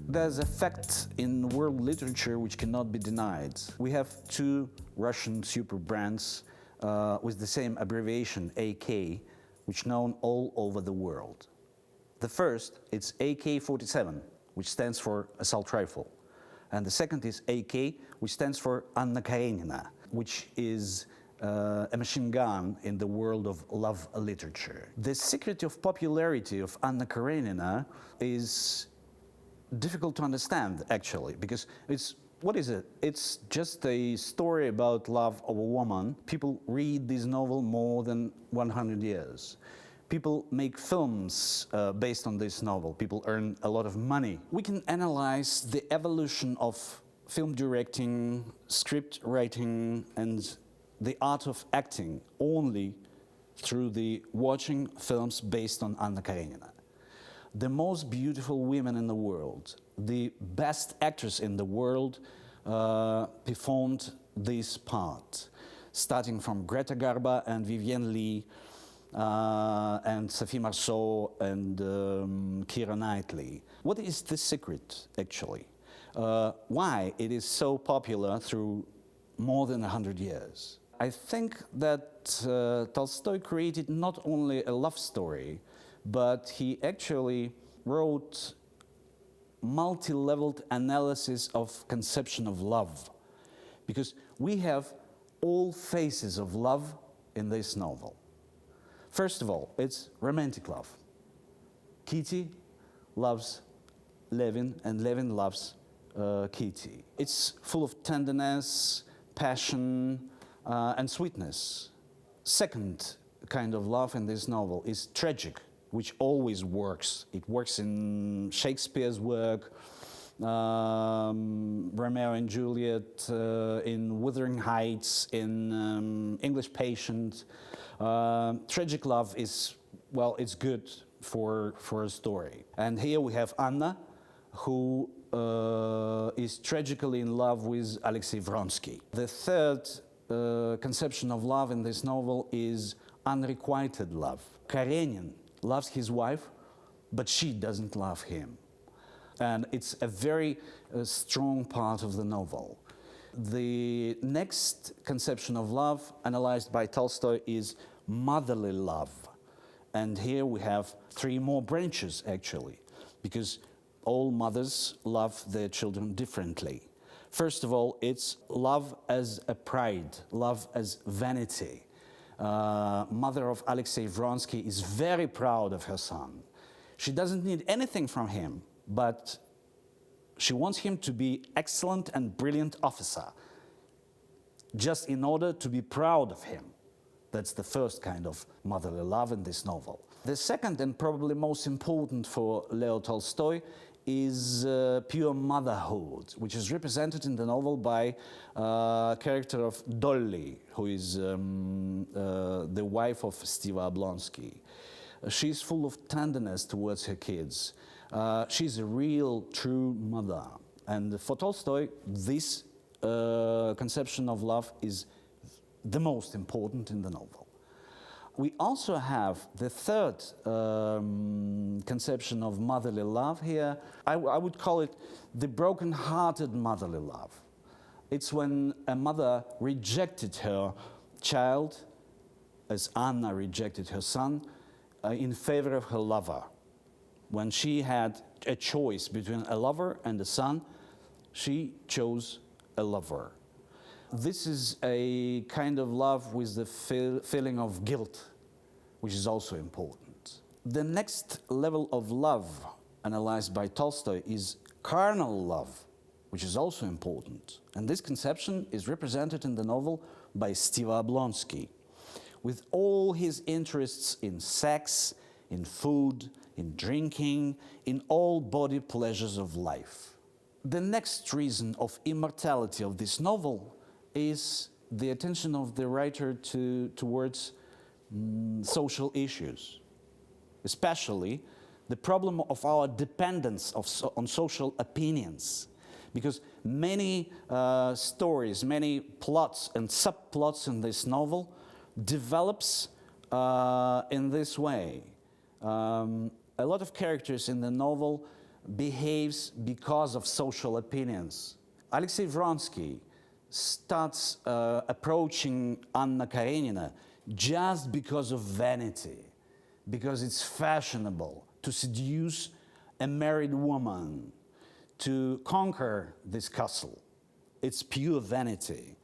There's a fact in world literature which cannot be denied. We have two Russian super brands with the same abbreviation, AK, which known all over the world. The first is AK-47, which stands for assault rifle. And the second is AK, which stands for Anna Karenina, which is a machine gun in the world of love literature. The secret of popularity of Anna Karenina is difficult to understand, actually, because what is it? It's just a story about love of a woman. People read this novel more than 100 years. People make films based on this novel. People earn a lot of money. We can analyze the evolution of film directing, script writing, and the art of acting only through the watching films based on Anna Karenina. The most beautiful women in the world, the best actors in the world performed this part, starting from Greta Garbo and Vivienne Lee and Sophie Marceau and Keira Knightley. What is the secret, actually? Why it is so popular through more than 100 years? I think that Tolstoy created not only a love story, but he actually wrote multi-leveled analysis of conception of love, because we have all phases of love in this novel. First of all, it's romantic love. Kitty loves Levin, and Levin loves Kitty. It's full of tenderness, passion, and sweetness. Second kind of love in this novel is tragic, which always works. It works in Shakespeare's work, Romeo and Juliet, in Wuthering Heights, in English Patient. Tragic love is, well, it's good for a story. And here we have Anna, who is tragically in love with Alexei Vronsky. The third conception of love in this novel is unrequited love. Karenin loves his wife, but she doesn't love him. And it's a very strong part of the novel. The next conception of love analyzed by Tolstoy is motherly love. And here we have three more branches, actually, because all mothers love their children differently. First of all, it's love as a pride, love as vanity. Mother of Alexei Vronsky is very proud of her son. She doesn't need anything from him, but she wants him to be excellent and brilliant officer, just in order to be proud of him. That's the first kind of motherly love in this novel. The second, and probably most important for Leo Tolstoy, is pure motherhood, which is represented in the novel by character of Dolly, who is the wife of Steve Oblonsky. She's full of tenderness towards her kids. She's a real, true mother. And for Tolstoy, this conception of love is the most important in the novel. We also have the third conception of motherly love here. I would call it the broken-hearted motherly love. It's when a mother rejected her child, as Anna rejected her son, in favor of her lover. When she had a choice between a lover and a son, she chose a lover. This is a kind of love with the feeling of guilt, which is also important. The next level of love analyzed by Tolstoy is carnal love, which is also important. And this conception is represented in the novel by Steve Oblonsky, with all his interests in sex, in food, in drinking, in all body pleasures of life. The next reason of immortality of this novel is the attention of the writer towards social issues, especially the problem of our dependence on social opinions. Because many stories, many plots and subplots in this novel develops in this way. A lot of characters in the novel behaves because of social opinions. Alexei Vronsky starts approaching Anna Karenina just because of vanity, because it's fashionable to seduce a married woman, to conquer this castle. It's pure vanity,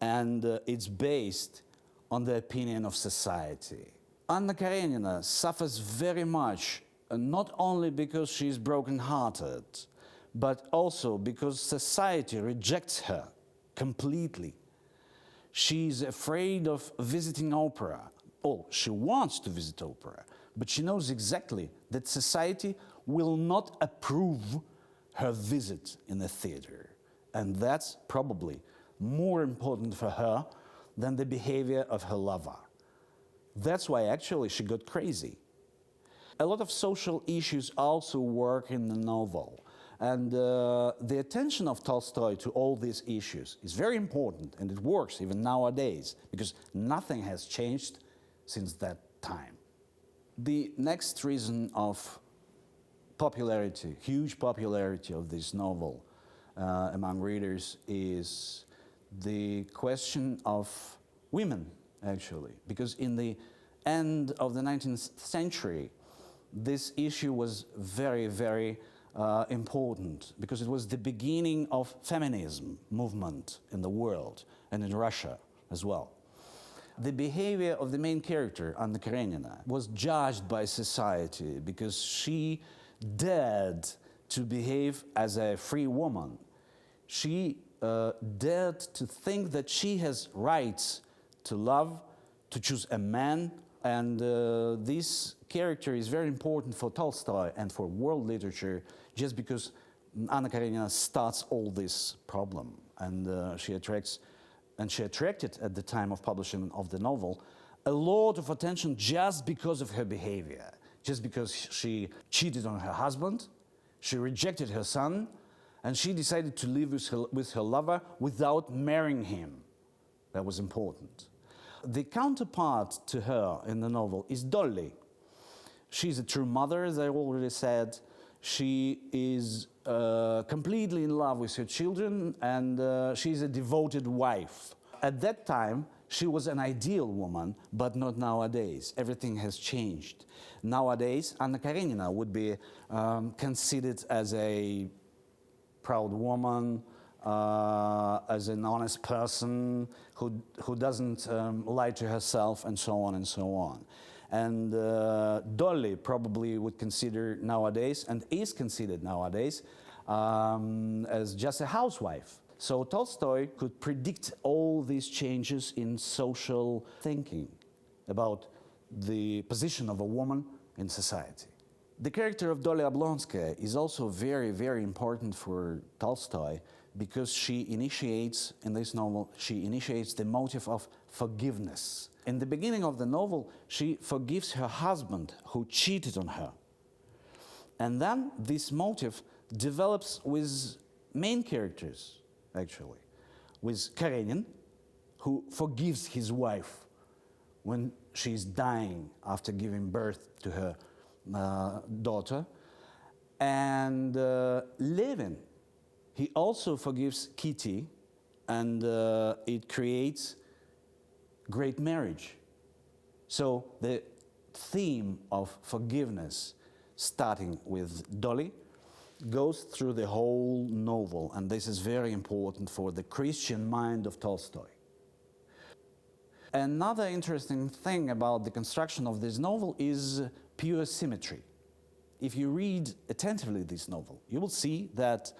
and it's based on the opinion of society. Anna Karenina suffers very much, not only because she is broken-hearted, but also because society rejects her completely. She's afraid of visiting opera. Oh, she wants to visit opera, but she knows exactly that society will not approve her visit in the theater. And that's probably more important for her than the behavior of her lover. That's why actually she got crazy. A lot of social issues also work in the novel. And the attention of Tolstoy to all these issues is very important, and it works even nowadays, because nothing has changed since that time. The next reason of popularity, huge popularity of this novel among readers is the question of women, actually. Because in the end of the 19th century, this issue was very, very important, because it was the beginning of feminism movement in the world and in Russia as well. The behavior of the main character, Anna Karenina, was judged by society because she dared to behave as a free woman. She dared to think that she has rights to love, to choose a man, and this character is very important for Tolstoy and for world literature, just because Anna Karenina starts all this problem, and she attracted at the time of publishing of the novel a lot of attention just because of her behavior, just because she cheated on her husband, she rejected her son, and she decided to live with her lover without marrying him. That was important. The counterpart to her in the novel is Dolly. She's a true mother, as I already said. She is completely in love with her children, and she's a devoted wife. At that time, she was an ideal woman, but not nowadays. Everything has changed. Nowadays, Anna Karenina would be considered as a proud woman, as an honest person who doesn't lie to herself, and so on and so on. And Dolly probably would consider nowadays, and is considered nowadays, as just a housewife. So Tolstoy could predict all these changes in social thinking about the position of a woman in society. The character of Dolly Oblonskaya is also very, very important for Tolstoy, because she initiates, in this novel, she initiates the motive of forgiveness. In the beginning of the novel, she forgives her husband who cheated on her. And then this motive develops with main characters, actually. With Karenin, who forgives his wife when she's dying after giving birth to her daughter. And Levin, he also forgives Kitty, and it creates great marriage. So the theme of forgiveness, starting with Dolly, goes through the whole novel, and this is very important for the Christian mind of Tolstoy. Another interesting thing about the construction of this novel is pure symmetry. If you read attentively this novel, you will see that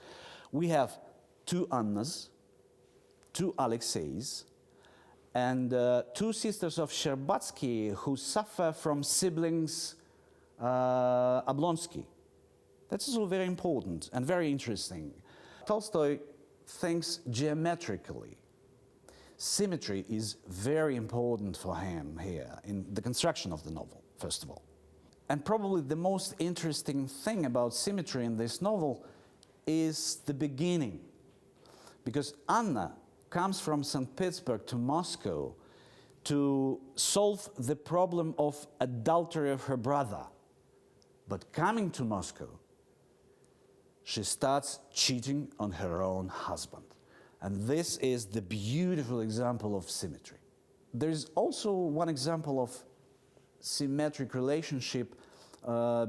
we have two Annas, two Alexeis, and two sisters of Sherbatsky who suffer from siblings Oblonsky. That's also very important and very interesting. Tolstoy thinks geometrically. Symmetry is very important for him here in the construction of the novel, first of all. And probably the most interesting thing about symmetry in this novel is the beginning. Because Anna comes from St. Petersburg to Moscow to solve the problem of adultery of her brother. But coming to Moscow, she starts cheating on her own husband. And this is the beautiful example of symmetry. There is also one example of symmetric relationship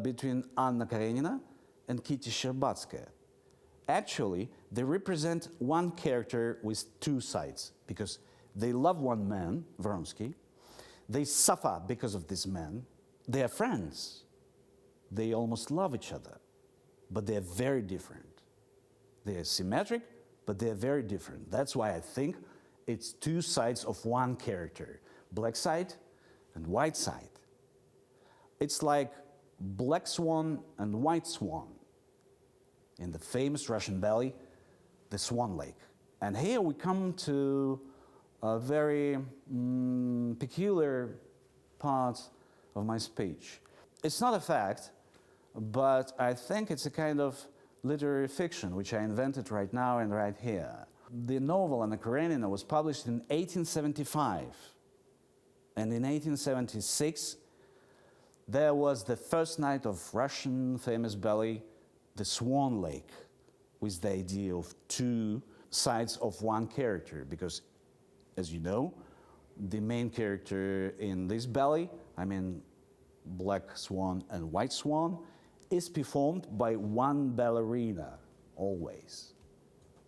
between Anna Karenina and Kitty Sherbatskaya. Actually, they represent one character with two sides, because they love one man, Vronsky, they suffer because of this man, they are friends, they almost love each other, but they are very different. They are symmetric, but they are very different. That's why I think it's two sides of one character, black side and white side. It's like black swan and white swan in the famous Russian ballet, the Swan Lake. And here we come to a very peculiar part of my speech. It's not a fact, but I think it's a kind of literary fiction which I invented right now and right here. The novel Anna Karenina was published in 1875, and in 1876 there was the first night of Russian famous ballet, the Swan Lake, with the idea of two sides of one character, because, as you know, the main character in this ballet, I mean Black Swan and White Swan, is performed by one ballerina, always.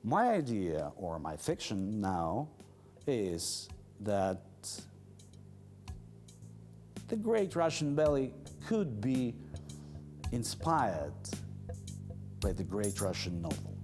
My idea, or my fiction now, is that the great Russian ballet could be inspired by the great Russian novel.